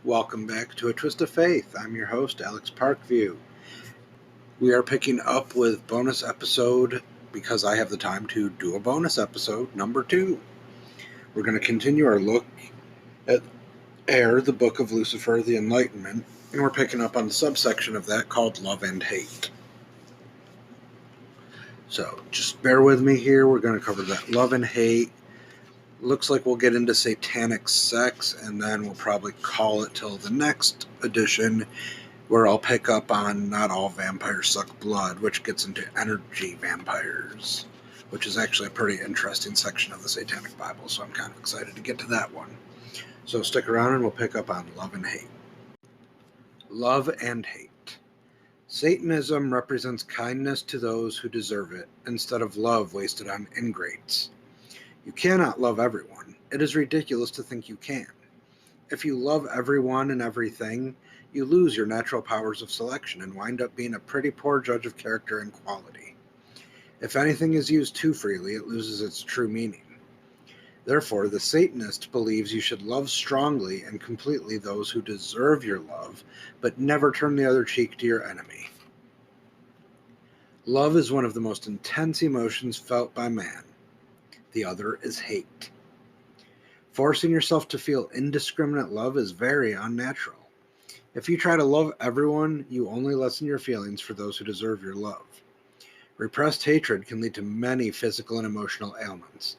Welcome back to A Twist of Faith. I'm your host, Alex Parkview. We are picking up with bonus episode because I have the time to do a bonus episode, number 2. We're going to continue our look at the Book of Lucifer, the Enlightenment, and we're picking up on the subsection of that called Love and Hate. So just bear with me here. We're going to cover that love and hate. Looks like we'll get into satanic sex, and then we'll probably call it till the next edition, where I'll pick up on not all vampires suck blood, which gets into energy vampires, which is actually a pretty interesting section of the Satanic Bible, so I'm kind of excited to get to that one. So stick around and we'll pick up on love and hate. Love and hate. Satanism represents kindness to those who deserve it, instead of love wasted on ingrates. You cannot love everyone. It is ridiculous to think you can. If you love everyone and everything, you lose your natural powers of selection and wind up being a pretty poor judge of character and quality. If anything is used too freely, it loses its true meaning. Therefore, the Satanist believes you should love strongly and completely those who deserve your love, but never turn the other cheek to your enemy. Love is one of the most intense emotions felt by man. The other is hate. Forcing yourself to feel indiscriminate love is very unnatural. If you try to love everyone, you only lessen your feelings for those who deserve your love. Repressed hatred can lead to many physical and emotional ailments.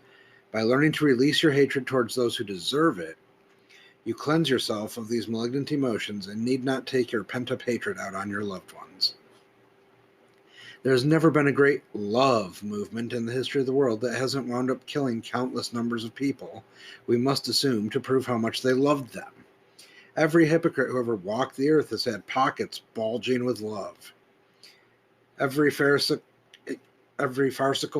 By learning to release your hatred towards those who deserve it, you cleanse yourself of these malignant emotions and need not take your pent-up hatred out on your loved ones. There has never been a great love movement in the history of the world that hasn't wound up killing countless numbers of people, we must assume, to prove how much they loved them. Every hypocrite who ever walked the earth has had pockets bulging with love. Every farcical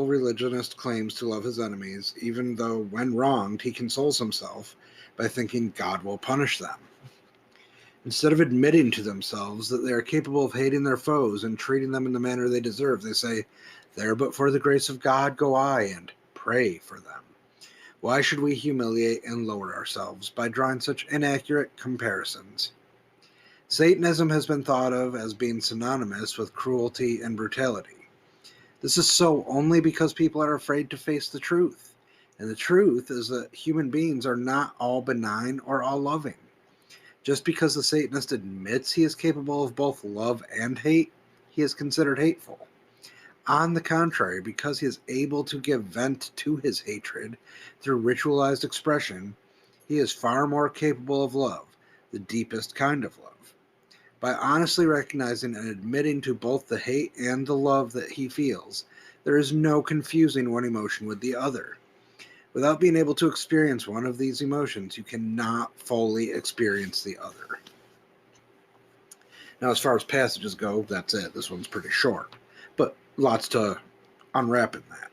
religionist claims to love his enemies, even though, when wronged, he consoles himself by thinking God will punish them. Instead of admitting to themselves that they are capable of hating their foes and treating them in the manner they deserve, they say, "There but for the grace of God go I," and pray for them. Why should we humiliate and lower ourselves by drawing such inaccurate comparisons? Satanism has been thought of as being synonymous with cruelty and brutality. This is so only because people are afraid to face the truth. And the truth is that human beings are not all benign or all loving. Just because the Satanist admits he is capable of both love and hate, he is considered hateful. On the contrary, because he is able to give vent to his hatred through ritualized expression, he is far more capable of love, the deepest kind of love. By honestly recognizing and admitting to both the hate and the love that he feels, there is no confusing one emotion with the other. Without being able to experience one of these emotions, you cannot fully experience the other. Now, as far as passages go, that's it. This one's pretty short, but lots to unwrap in that.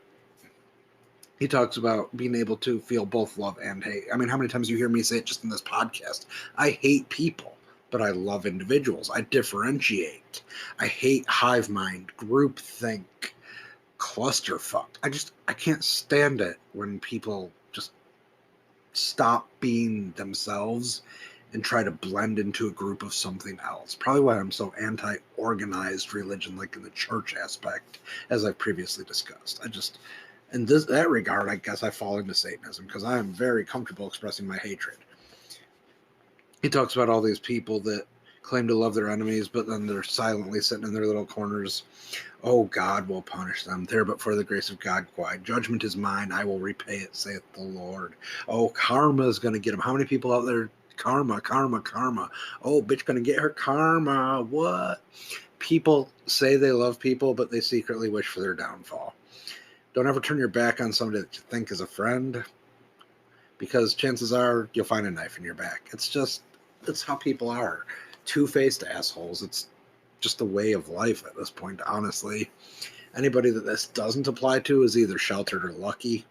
He talks about being able to feel both love and hate. I mean, how many times do you hear me say it just in this podcast? I hate people, but I love individuals. I differentiate. I hate hive mind, groupthink, clusterfuck. I can't stand it when people just stop being themselves and try to blend into a group of something else. Probably why I'm so anti-organized religion, like in the church aspect, as I've previously discussed. In that regard, I guess I fall into Satanism because I am very comfortable expressing my hatred. He talks about all these people that claim to love their enemies, but then they're silently sitting in their little corners. Oh, God will punish them. There but for the grace of God quiet. Judgment is mine. I will repay it, saith the Lord. Oh, karma is going to get them. How many people out there? Karma, karma, karma. Oh, bitch going to get her karma. What? People say they love people, but they secretly wish for their downfall. Don't ever turn your back on somebody that you think is a friend, because chances are you'll find a knife in your back. It's how people are. Two-faced assholes. It's just a way of life at this point, honestly. Anybody that this doesn't apply to is either sheltered or lucky.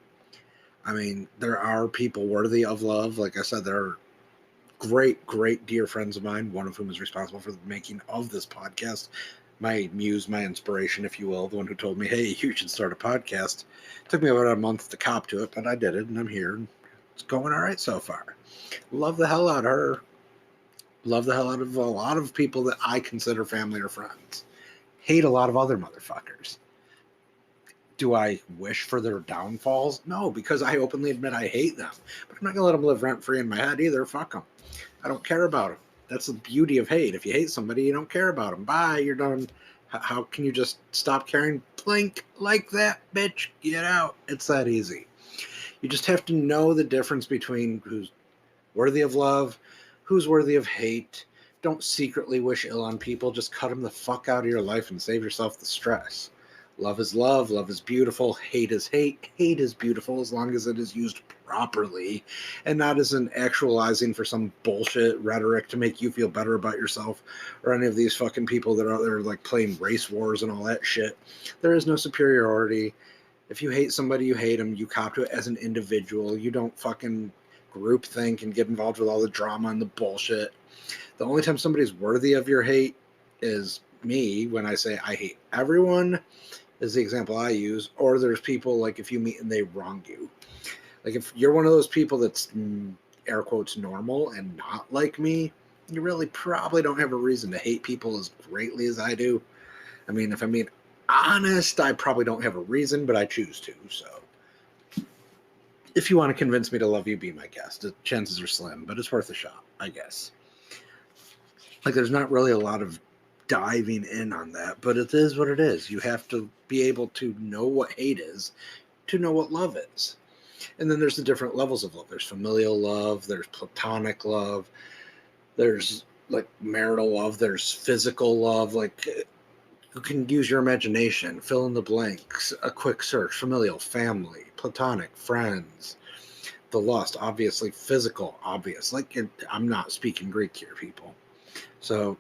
I mean, there are people worthy of love. Like I said, there are great, great dear friends of mine, one of whom is responsible for the making of this podcast. My muse, my inspiration, if you will, the one who told me, hey, you should start a podcast. It took me about a month to cop to it, but I did it, and I'm here. It's going all right so far. Love the hell out of her. Love the hell out of a lot of people that I consider family or friends. Hate a lot of other motherfuckers. Do I wish for their downfalls? No, because I openly admit I hate them. But I'm not going to let them live rent-free in my head either. Fuck them. I don't care about them. That's the beauty of hate. If you hate somebody, you don't care about them. Bye, you're done. How can you just stop caring? Blink like that, bitch. Get out. It's that easy. You just have to know the difference between who's worthy of love, who's worthy of hate. Don't secretly wish ill on people. Just cut them the fuck out of your life and save yourself the stress. Love is love. Love is beautiful. Hate is hate. Hate is beautiful as long as it is used properly and not as an actualizing for some bullshit rhetoric to make you feel better about yourself or any of these fucking people that are out there like playing race wars and all that shit. There is no superiority. If you hate somebody, you hate them. You cop to it as an individual. You don't fucking group think and get involved with all the drama and the bullshit. The only time somebody's worthy of your hate is me when I say I hate everyone is the example I use. Or there's people like if you meet and they wrong you. Like if you're one of those people that's air quotes normal and not like me, you really probably don't have a reason to hate people as greatly as I do. I mean, if I'm being honest, I probably don't have a reason, but I choose to. So if you want to convince me to love you, be my guest. The chances are slim, but it's worth a shot, I guess. Like there's not really a lot of diving in on that, but it is what it is. You have to be able to know what hate is to know what love is. And then there's the different levels of love. There's familial love, there's platonic love, there's like marital love, there's physical love. Like you can use your imagination, fill in the blanks, a quick search, familial, family, platonic, friends, the lust, obviously physical, obvious. Like I'm not speaking Greek here, people. So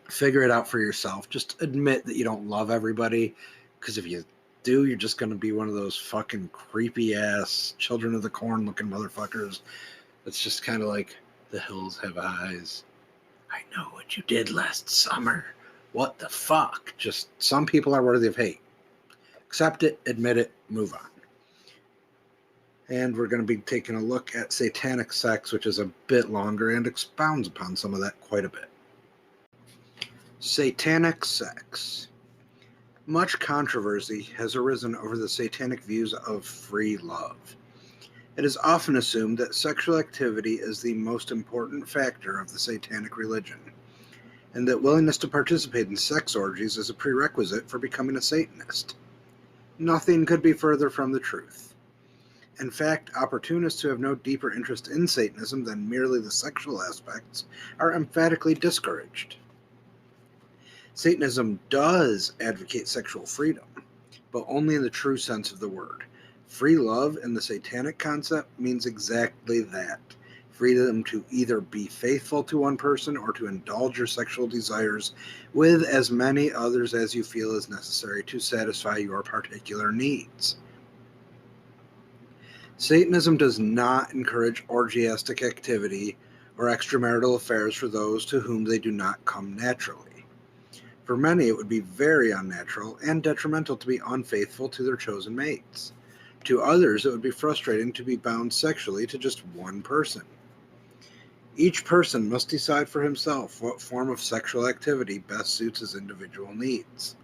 figure it out for yourself. Just admit that you don't love everybody, because if you do, you're just going to be one of those fucking creepy ass children of the corn looking motherfuckers. It's just kind of like the hills have eyes. I know what you did last summer. What the fuck? Just some people are worthy of hate. Accept it, admit it, move on. And we're going to be taking a look at satanic sex, which is a bit longer and expounds upon some of that quite a bit. Satanic sex. Much controversy has arisen over the satanic views of free love. It is often assumed that sexual activity is the most important factor of the satanic religion, and that willingness to participate in sex orgies is a prerequisite for becoming a Satanist. Nothing could be further from the truth. In fact, opportunists who have no deeper interest in Satanism than merely the sexual aspects are emphatically discouraged. Satanism does advocate sexual freedom, but only in the true sense of the word. Free love in the satanic concept means exactly that. Freedom to either be faithful to one person or to indulge your sexual desires with as many others as you feel is necessary to satisfy your particular needs. Satanism does not encourage orgiastic activity or extramarital affairs for those to whom they do not come naturally. For many, it would be very unnatural and detrimental to be unfaithful to their chosen mates. To others, it would be frustrating to be bound sexually to just one person. Each person must decide for himself what form of sexual activity best suits his individual needs.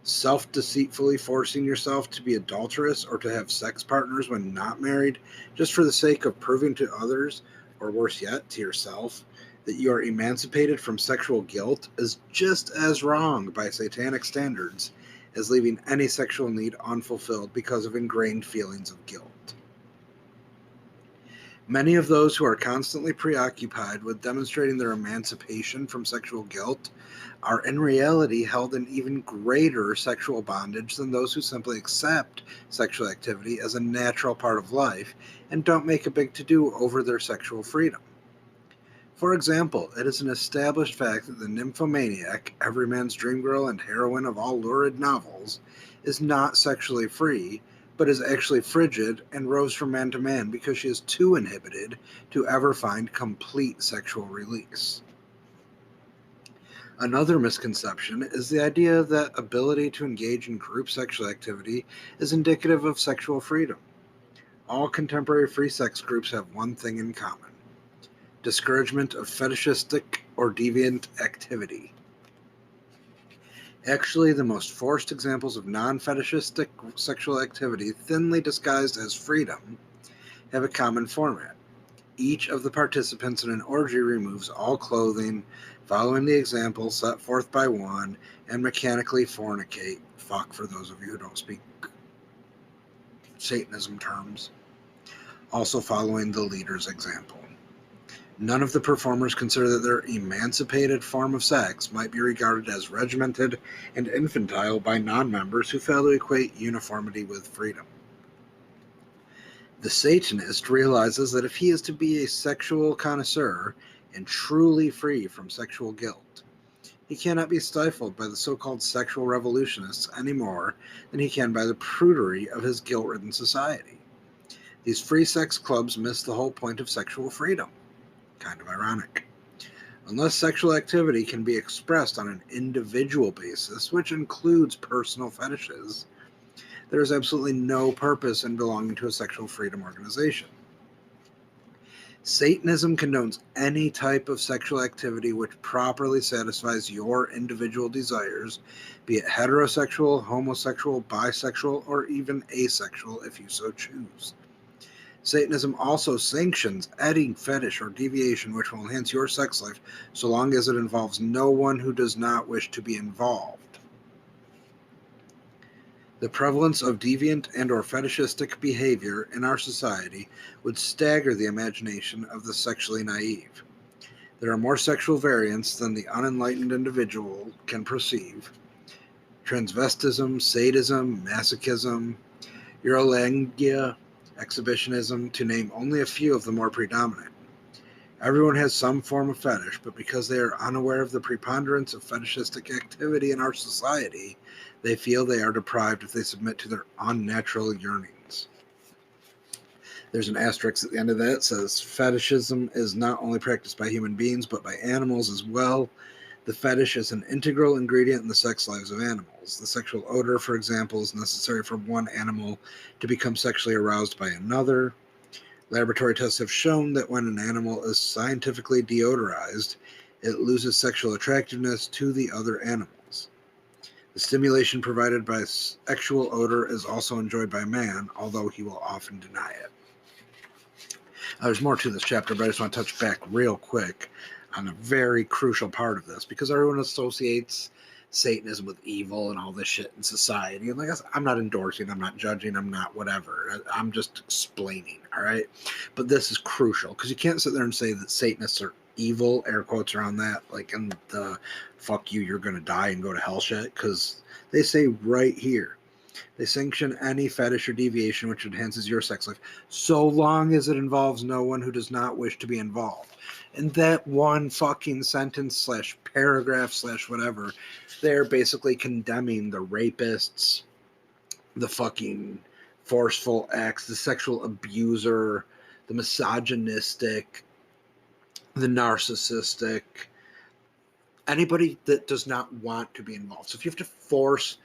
Self-deceitfully forcing yourself to be adulterous or to have sex partners when not married, just for the sake of proving to others, or worse yet, to yourself, that you are emancipated from sexual guilt, is just as wrong by satanic standards as leaving any sexual need unfulfilled because of ingrained feelings of guilt. Many of those who are constantly preoccupied with demonstrating their emancipation from sexual guilt are in reality held in even greater sexual bondage than those who simply accept sexual activity as a natural part of life and don't make a big to-do over their sexual freedom. For example, it is an established fact that the nymphomaniac, every man's dream girl and heroine of all lurid novels, is not sexually free, but is actually frigid and roves from man to man because she is too inhibited to ever find complete sexual release. Another misconception is the idea that ability to engage in group sexual activity is indicative of sexual freedom. All contemporary free sex groups have one thing in common. discouragement of fetishistic or deviant activity. Actually, the most forced examples of non-fetishistic sexual activity, thinly disguised as freedom, have a common format. Each of the participants in an orgy removes all clothing, following the example set forth by one, and mechanically fornicate. Fuck, for those of you who don't speak Satanism terms. Also following the leader's example. None of the performers consider that their emancipated form of sex might be regarded as regimented and infantile by non-members who fail to equate uniformity with freedom. The Satanist realizes that if he is to be a sexual connoisseur and truly free from sexual guilt, he cannot be stifled by the so-called sexual revolutionists any more than he can by the prudery of his guilt-ridden society. These free sex clubs miss the whole point of sexual freedom. Kind of ironic. Unless sexual activity can be expressed on an individual basis, which includes personal fetishes, there is absolutely no purpose in belonging to a sexual freedom organization. Satanism condones any type of sexual activity which properly satisfies your individual desires, be it heterosexual, homosexual, bisexual, or even asexual if you so choose. Satanism also sanctions any fetish or deviation which will enhance your sex life so long as it involves no one who does not wish to be involved. The prevalence of deviant and or fetishistic behavior in our society would stagger the imagination of the sexually naive. There are more sexual variants than the unenlightened individual can perceive. Transvestism, sadism, masochism, urolagnia, exhibitionism, to name only a few of the more predominant. Everyone has some form of fetish, but because they are unaware of the preponderance of fetishistic activity in our society, they feel they are deprived if they submit to their unnatural yearnings. There's an asterisk at the end of that. It says, fetishism is not only practiced by human beings, but by animals as well. The fetish is an integral ingredient in the sex lives of animals. The sexual odor, for example, is necessary for one animal to become sexually aroused by another. Laboratory tests have shown that when an animal is scientifically deodorized, it loses sexual attractiveness to the other animals. The stimulation provided by sexual odor is also enjoyed by man, although he will often deny it. There's more to this chapter, but I just want to touch back real quick on a very crucial part of this, because everyone associates Satanism with evil and all this shit in society. And like I said, I'm not endorsing, I'm not judging, I'm not whatever. I'm just explaining, all right? But this is crucial, because you can't sit there and say that Satanists are evil, air quotes around that, like in the fuck you, you're going to die and go to hell shit, because they say right here, they sanction any fetish or deviation which enhances your sex life, so long as it involves no one who does not wish to be involved. And that one fucking sentence slash paragraph slash whatever, they're basically condemning the rapists, the fucking forceful acts, the sexual abuser, the misogynistic, the narcissistic, anybody that does not want to be involved. So if you have to force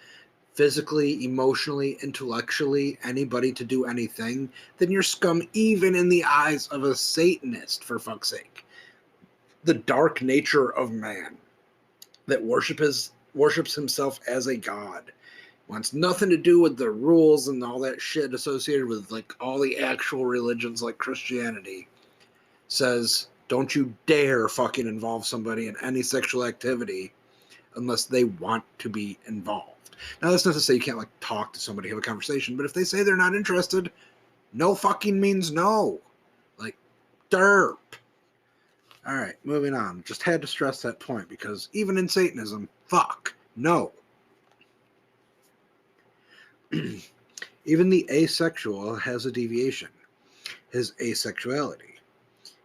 physically, emotionally, intellectually, anybody to do anything, then you're scum even in the eyes of a Satanist, for fuck's sake. The dark nature of man that worships himself as a god, wants nothing to do with the rules and all that shit associated with like all the actual religions like Christianity, says don't you dare fucking involve somebody in any sexual activity unless they want to be involved. Now, that's not to say you can't like talk to somebody, have a conversation, but if they say they're not interested, no fucking means no. Like, derp. All right, moving on. Just had to stress that point because even in Satanism, fuck, no. Even the asexual has a deviation, his asexuality.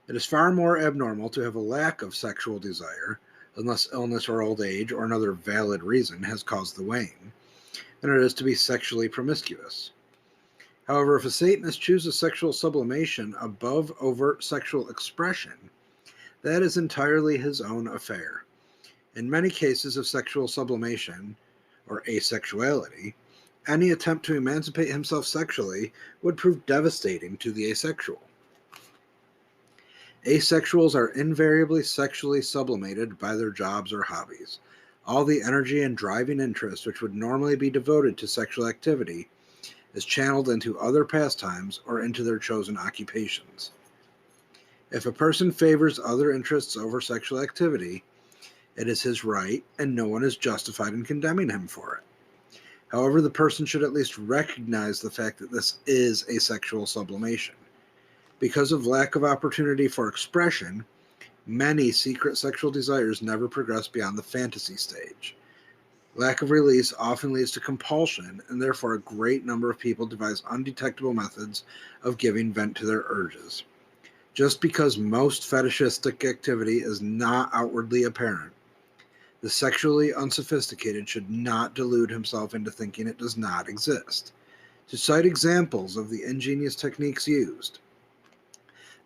It is far more abnormal to have a lack of sexual desire, unless illness or old age or another valid reason has caused the wane, than it is to be sexually promiscuous. However, if a Satanist chooses sexual sublimation above overt sexual expression, that is entirely his own affair. In many cases of sexual sublimation, or asexuality, any attempt to emancipate himself sexually would prove devastating to the asexual. Asexuals are invariably sexually sublimated by their jobs or hobbies. All the energy and driving interest which would normally be devoted to sexual activity is channeled into other pastimes or into their chosen occupations. If a person favors other interests over sexual activity, it is his right, and no one is justified in condemning him for it. However, the person should at least recognize the fact that this is a sexual sublimation. Because of lack of opportunity for expression, many secret sexual desires never progress beyond the fantasy stage. Lack of release often leads to compulsion, and therefore a great number of people devise undetectable methods of giving vent to their urges. Just because most fetishistic activity is not outwardly apparent, the sexually unsophisticated should not delude himself into thinking it does not exist. To cite examples of the ingenious techniques used,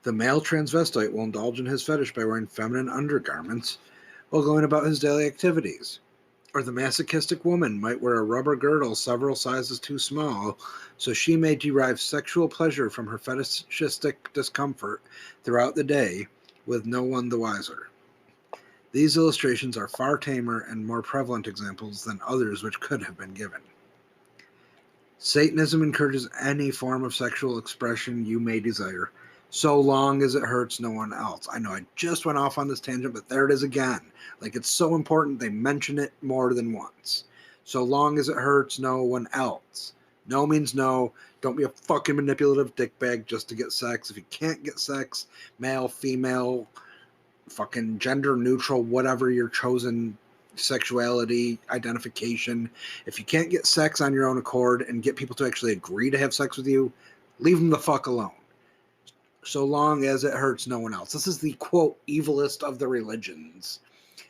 the male transvestite will indulge in his fetish by wearing feminine undergarments while going about his daily activities. Or the masochistic woman might wear a rubber girdle several sizes too small so she may derive sexual pleasure from her fetishistic discomfort throughout the day, with no one the wiser. These illustrations are far tamer and more prevalent examples than others which could have been given. Satanism encourages any form of sexual expression you may desire, so long as it hurts no one else. I know I just went off on this tangent, but there it is again. Like, it's so important they mention it more than once. So long as it hurts no one else. No means no. Don't be a fucking manipulative dickbag just to get sex. If you can't get sex, male, female, fucking gender neutral, whatever your chosen sexuality identification, if you can't get sex on your own accord and get people to actually agree to have sex with you, leave them the fuck alone. So long as it hurts no one else. This is the, quote, evilest of the religions.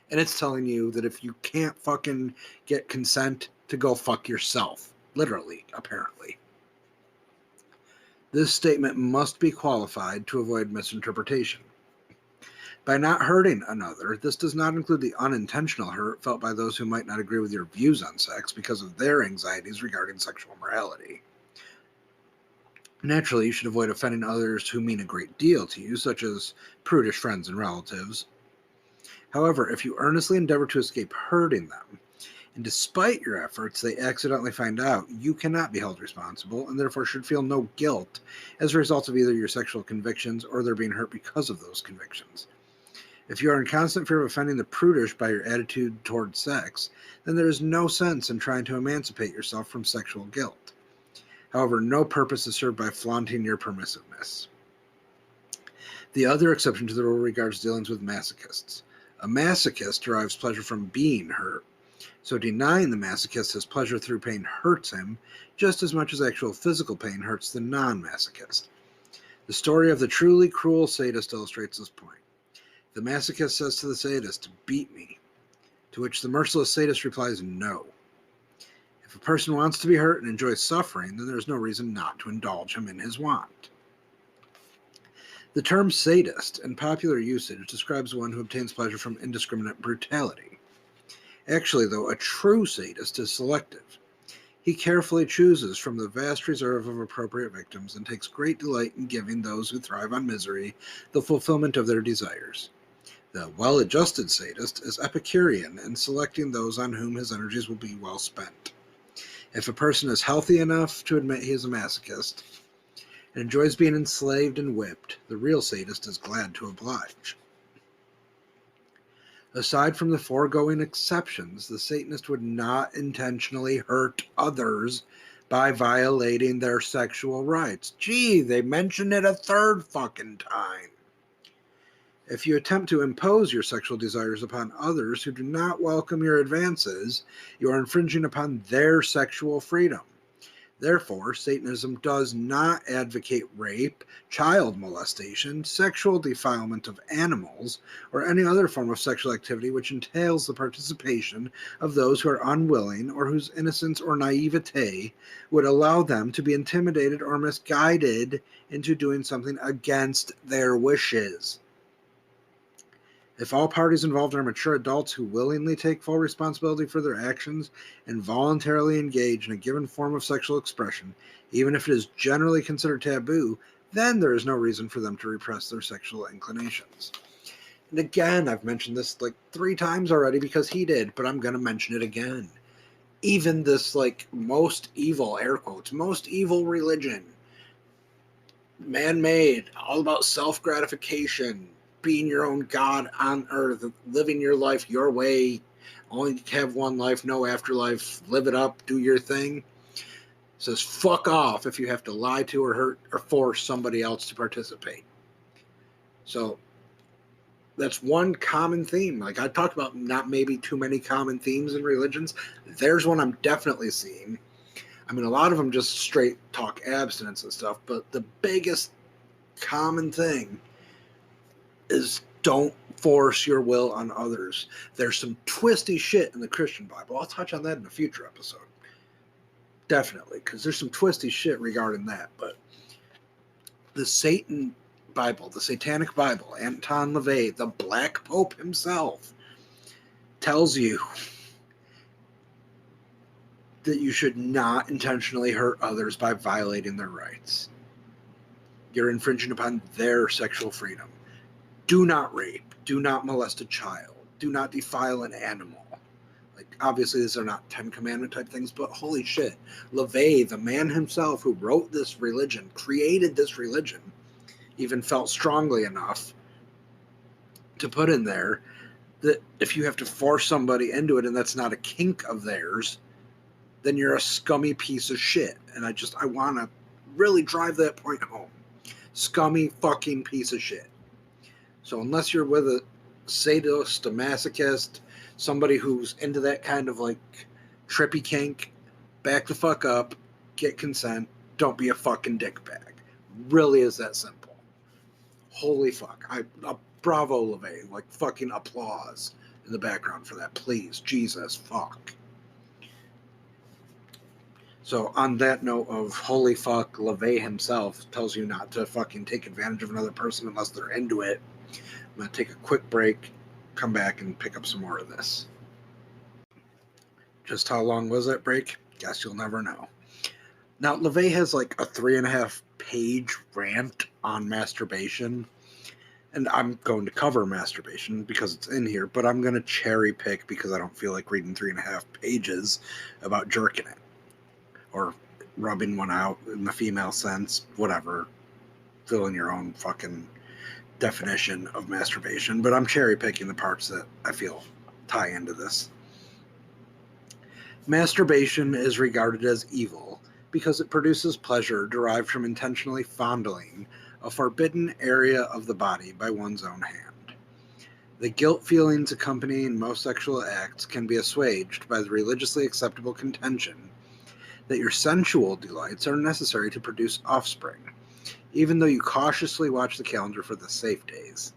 And it's telling you that if you can't fucking get consent, to go fuck yourself. Literally, apparently. This statement must be qualified to avoid misinterpretation. By not hurting another, this does not include the unintentional hurt felt by those who might not agree with your views on sex because of their anxieties regarding sexual morality. Naturally, you should avoid offending others who mean a great deal to you, such as prudish friends and relatives. However, if you earnestly endeavor to escape hurting them, and despite your efforts they accidentally find out, you cannot be held responsible, and therefore should feel no guilt as a result of either your sexual convictions or their being hurt because of those convictions. If you are in constant fear of offending the prudish by your attitude toward sex, then there is no sense in trying to emancipate yourself from sexual guilt. However, no purpose is served by flaunting your permissiveness. The other exception to the rule regards dealings with masochists. A masochist derives pleasure from being hurt, so denying the masochist his pleasure through pain hurts him just as much as actual physical pain hurts the non-masochist. The story of the truly cruel sadist illustrates this point. The masochist says to the sadist, "Beat me," to which the merciless sadist replies, "No." If a person wants to be hurt and enjoys suffering, then there is no reason not to indulge him in his want. The term sadist, in popular usage, describes one who obtains pleasure from indiscriminate brutality. Actually, though, a true sadist is selective. He carefully chooses from the vast reserve of appropriate victims and takes great delight in giving those who thrive on misery the fulfillment of their desires. The well-adjusted sadist is Epicurean in selecting those on whom his energies will be well spent. If a person is healthy enough to admit he is a masochist and enjoys being enslaved and whipped, the real sadist is glad to oblige. Aside from the foregoing exceptions, the Satanist would not intentionally hurt others by violating their sexual rights. Gee, they mention it a third fucking time. If you attempt to impose your sexual desires upon others who do not welcome your advances, you are infringing upon their sexual freedom. Therefore, Satanism does not advocate rape, child molestation, sexual defilement of animals, or any other form of sexual activity which entails the participation of those who are unwilling or whose innocence or naivete would allow them to be intimidated or misguided into doing something against their wishes. If all parties involved are mature adults who willingly take full responsibility for their actions and voluntarily engage in a given form of sexual expression, even if it is generally considered taboo, then there is no reason for them to repress their sexual inclinations. And again, I've mentioned this like 3 times already because he did, but I'm going to mention it again. Even this like most evil, air quotes, most evil religion, man-made, all about self-gratification, being your own God on earth, living your life your way, only have one life, no afterlife, live it up, do your thing. Says fuck off if you have to lie to or hurt or force somebody else to participate. So that's one common theme. Like I talked about, not maybe too many common themes in religions. There's one I'm definitely seeing. I mean, a lot of them just straight talk abstinence and stuff, but the biggest common thing is don't force your will on others. There's some twisty shit in the Christian Bible. I'll touch on that in a future episode. Definitely, because there's some twisty shit regarding that. But the Satan Bible, the Satanic Bible, Anton LaVey, the Black Pope himself, tells you that you should not intentionally hurt others by violating their rights. You're infringing upon their sexual freedom. Do not rape. Do not molest a child. Do not defile an animal. Like, obviously, these are not 10 Commandment type things, but holy shit. LaVey, the man himself who wrote this religion, created this religion, even felt strongly enough to put in there that if you have to force somebody into it and that's not a kink of theirs, then you're a scummy piece of shit. And I want to really drive that point home. Scummy fucking piece of shit. So unless you're with a sadist, a masochist, somebody who's into that kind of like trippy kink, back the fuck up, get consent, don't be a fucking dickbag. Really is that simple. Holy fuck. Bravo, LaVey. Like fucking applause in the background for that. Please. Jesus, fuck. So on that note of holy fuck, LaVey himself tells you not to fucking take advantage of another person unless they're into it. I'm going to take a quick break, come back, and pick up some more of this. Just how long was that break? Guess you'll never know. Now, LaVey has like a 3.5-page rant on masturbation, and I'm going to cover masturbation because it's in here, but I'm going to cherry pick because I don't feel like reading 3.5 pages about jerking it or rubbing one out in the female sense, whatever. Fill in your own fucking definition of masturbation, but I'm cherry picking the parts that I feel tie into this. Masturbation is regarded as evil because it produces pleasure derived from intentionally fondling a forbidden area of the body by one's own hand. The guilt feelings accompanying most sexual acts can be assuaged by the religiously acceptable contention that your sensual delights are necessary to produce offspring, even though you cautiously watch the calendar for the safe days.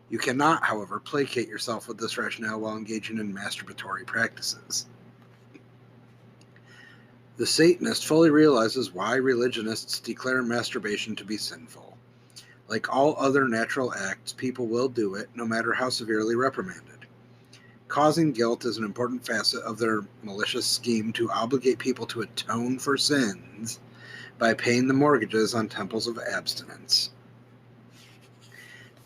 You cannot, however, placate yourself with this rationale while engaging in masturbatory practices. The Satanist fully realizes why religionists declare masturbation to be sinful. Like all other natural acts, people will do it, no matter how severely reprimanded. Causing guilt is an important facet of their malicious scheme to obligate people to atone for sins by paying the mortgages on temples of abstinence.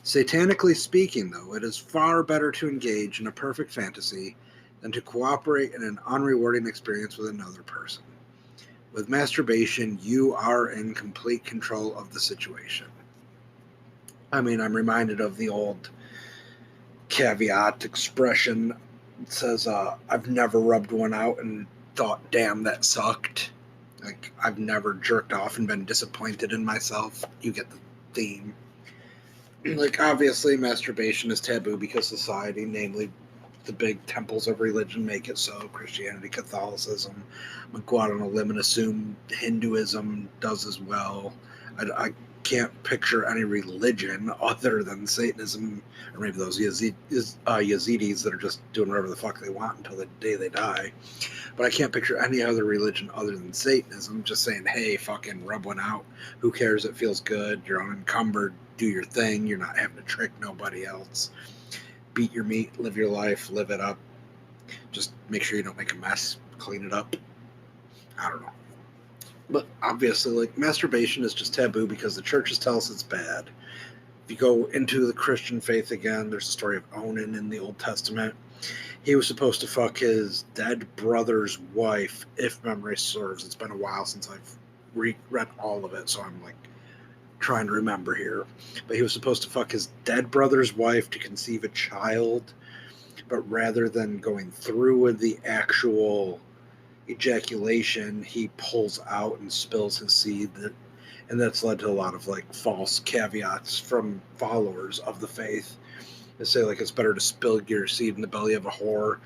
Satanically speaking, though, it is far better to engage in a perfect fantasy than to cooperate in an unrewarding experience with another person. With masturbation, you are in complete control of the situation. I mean, I'm reminded of the old caveat expression. It says, I've never rubbed one out and thought, damn, that sucked. Like, I've never jerked off and been disappointed in myself. You get the theme. Like, obviously, masturbation is taboo because society, namely the big temples of religion, make it so. Christianity, Catholicism. I'm going to go out on a limb and assume Hinduism does as well. I can't picture any religion other than Satanism, or maybe those Yazidis that are just doing whatever the fuck they want until the day they die. But I can't picture any other religion other than Satanism just saying, hey, fucking rub one out. Who cares? It feels good. You're unencumbered. Do your thing. You're not having to trick nobody else. Beat your meat. Live your life. Live it up. Just make sure you don't make a mess. Clean it up. I don't know. But obviously, like, masturbation is just taboo because the churches tell us it's bad. If you go into the Christian faith again, there's a story of Onan in the Old Testament. He was supposed to fuck his dead brother's wife, if memory serves. It's been a while since I've read all of it, so I'm like trying to remember here. But he was supposed to fuck his dead brother's wife to conceive a child, but rather than going through with the actual ejaculation, he pulls out and spills his seed. And that's led to a lot of like false caveats from followers of the faith. They say like it's better to spill your seed in the belly of a whore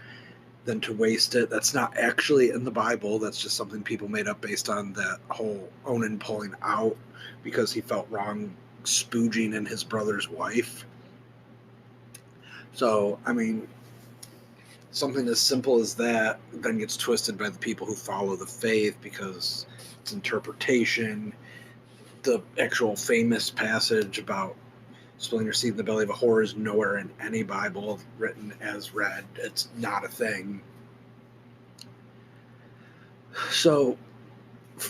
than to waste it. That's not actually in the Bible. That's just something people made up based on that whole Onan pulling out because he felt wrong spooging in his brother's wife. So, I mean, something as simple as that then gets twisted by the people who follow the faith because it's interpretation. The actual famous passage about spilling your seed in the belly of a whore is nowhere in any Bible written as read. It's not a thing. So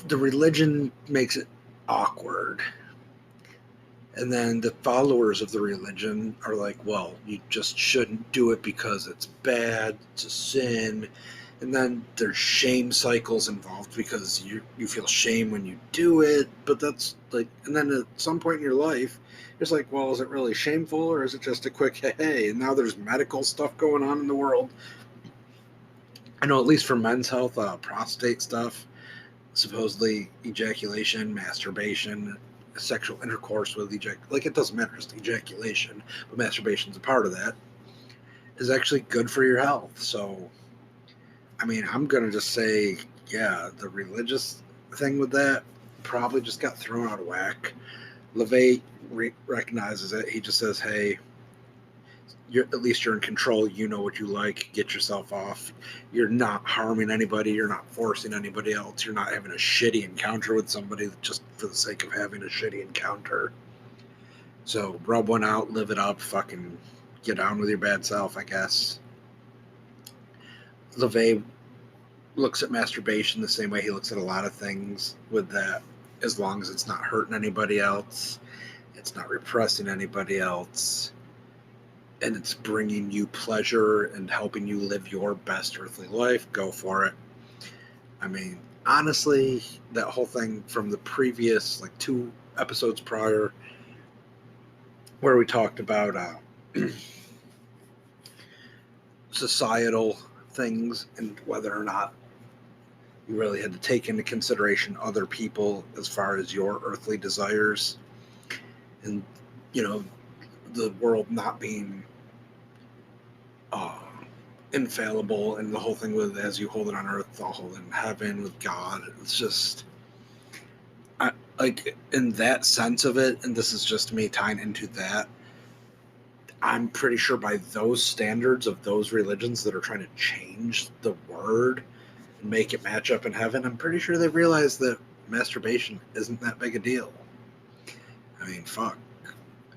the religion makes it awkward. And then the followers of the religion are like, well, you just shouldn't do it because it's bad, it's a sin. And then there's shame cycles involved because you feel shame when you do it. But that's like, and then at some point in your life, it's like, well, is it really shameful or is it just a quick hey? And now there's medical stuff going on in the world. I know at least for men's health, prostate stuff, supposedly ejaculation, masturbation, sexual intercourse with like it doesn't matter, just ejaculation, but masturbation's a part of that, is actually good for your health. So, I mean, I'm gonna just say, yeah, the religious thing with that probably just got thrown out of whack. LaVey recognizes it. He just says, hey, at least you're in control. You know what you like. Get yourself off. You're not harming anybody. You're not forcing anybody else. You're not having a shitty encounter with somebody just for the sake of having a shitty encounter. So rub one out, live it up, fucking get on with your bad self, I guess. LaVey looks at masturbation the same way he looks at a lot of things with that. As long as it's not hurting anybody else, it's not repressing anybody else, and it's bringing you pleasure and helping you live your best earthly life, go for it. I mean, honestly, that whole thing from the previous, like 2 episodes prior, where we talked about societal things and whether or not you really had to take into consideration other people as far as your earthly desires, and, you know, the world not being infallible, and the whole thing with as you hold it on earth, I'll hold it in heaven with God. It's just, like, in that sense of it, and this is just me tying into that, I'm pretty sure by those standards of those religions that are trying to change the word and make it match up in heaven, I'm pretty sure they realize that masturbation isn't that big a deal. I mean, fuck.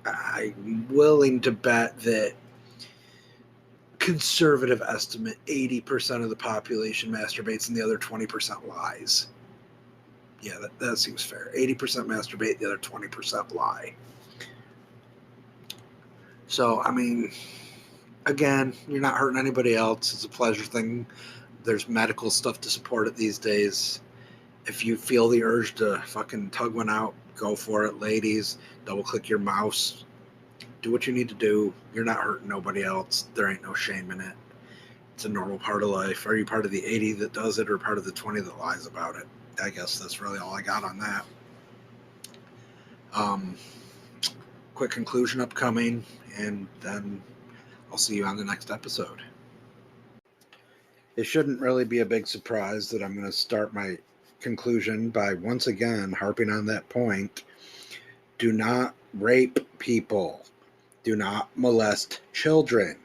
I'm willing to bet that conservative estimate 80% of the population masturbates and the other 20% lies. Yeah, that seems fair. 80% masturbate, the other 20% lie. So, I mean, again, you're not hurting anybody else. It's a pleasure thing. There's medical stuff to support it these days. If you feel the urge to fucking tug one out, go for it, ladies. Double click your mouse. Do what you need to do. You're not hurting nobody else. There ain't no shame in it. It's a normal part of life. Are you part of the 80 that does it or part of the 20 that lies about it? I guess that's really all I got on that. Quick conclusion upcoming, and then I'll see you on the next episode. It shouldn't really be a big surprise that I'm going to start my conclusion by once again harping on that point. Do not rape people. Do not molest children.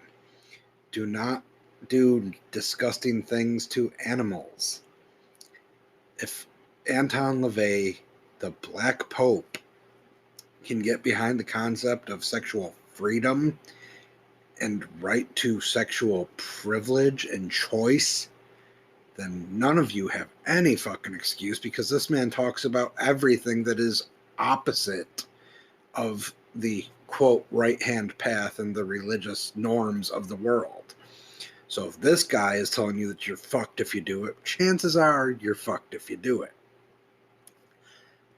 Do not do disgusting things to animals. If Anton LaVey, the Black Pope, can get behind the concept of sexual freedom and right to sexual privilege and choice, then none of you have any fucking excuse, because this man talks about everything that is opposite of the quote right-hand path and the religious norms of the world. So if this guy is telling you that you're fucked if you do it, chances are you're fucked if you do it.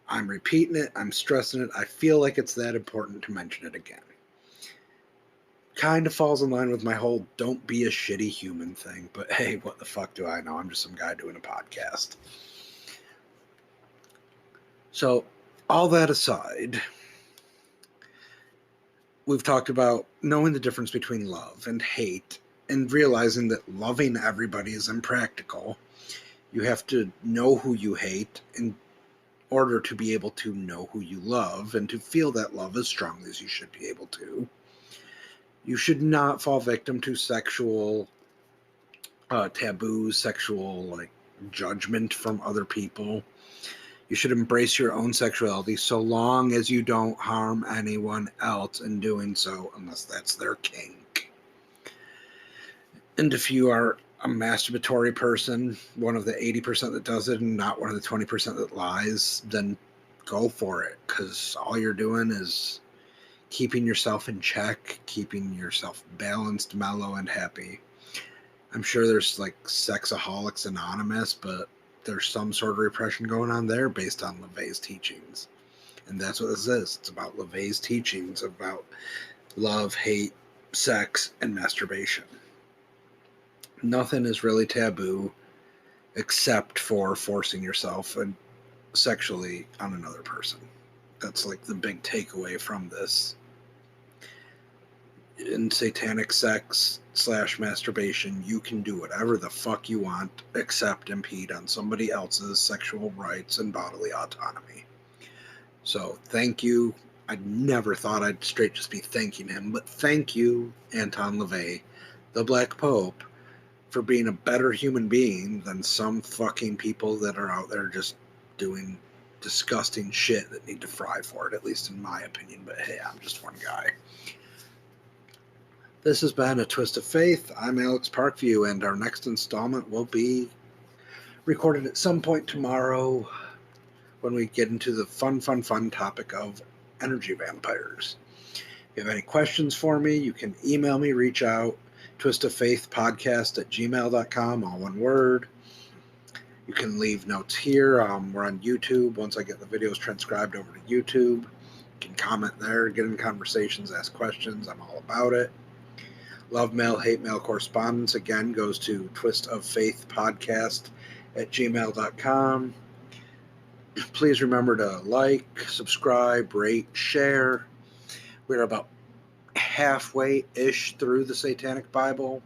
I'm repeating it. I'm stressing it. I feel like it's that important to mention it again. Kind of falls in line with my whole don't be a shitty human thing. But hey, what the fuck do I know? I'm just some guy doing a podcast. So all that aside, we've talked about knowing the difference between love and hate and realizing that loving everybody is impractical. You have to know who you hate in order to be able to know who you love and to feel that love as strongly as you should be able to. You should not fall victim to sexual taboos, sexual judgment from other people. You should embrace your own sexuality so long as you don't harm anyone else in doing so, unless that's their kink. And if you are a masturbatory person, one of the 80% that does it and not one of the 20% that lies, then go for it, because all you're doing is keeping yourself in check, keeping yourself balanced, mellow, and happy. I'm sure there's Sexaholics Anonymous, but there's some sort of repression going on there based on LaVey's teachings. And that's what this is. It's about LaVey's teachings about love, hate, sex, and masturbation. Nothing is really taboo except for forcing yourself sexually on another person. That's the big takeaway from this. In satanic sex / masturbation, you can do whatever the fuck you want except impede on somebody else's sexual rights and bodily autonomy. So thank you. I never thought I'd straight just be thanking him, but thank you, Anton LaVey, the Black Pope, for being a better human being than some fucking people that are out there just doing disgusting shit that need to fry for it, at least in my opinion. But hey, I'm just one guy. This has been A Twist of Faith. I'm Alex Parkview, and our next installment will be recorded at some point tomorrow when we get into the fun topic of energy vampires. If you have any questions for me, you can email me, reach out, twistoffaithpodcast@gmail.com, all one word. You can leave notes here. We're on YouTube. Once I get the videos transcribed over to YouTube, you can comment there, get in conversations, ask questions. I'm all about it. Love mail, hate mail correspondence, again, goes to twistoffaithpodcast@gmail.com. Please remember to like, subscribe, rate, share. We're about halfway-ish through the Satanic Bible.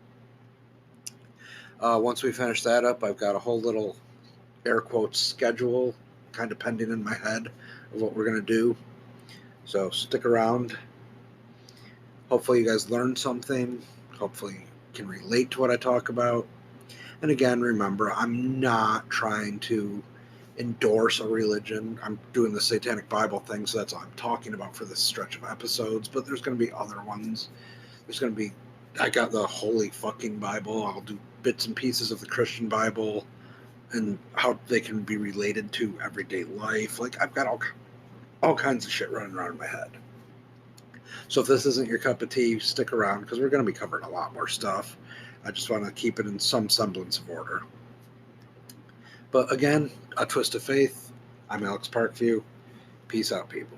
Once we finish that up, I've got a whole little air quotes schedule kind of pending in my head of what we're going to do. So stick around. Hopefully you guys learned something. Hopefully you can relate to what I talk about. And again, remember, I'm not trying to endorse a religion. I'm doing the Satanic Bible thing, so that's all I'm talking about for this stretch of episodes. But there's going to be other ones. I got the Holy fucking Bible. I'll do bits and pieces of the Christian Bible and how they can be related to everyday life. I've got all kinds of shit running around in my head. So if this isn't your cup of tea, stick around, because we're going to be covering a lot more stuff. I just want to keep it in some semblance of order. But again, A Twist of Faith. I'm Alex Parkview. Peace out, people.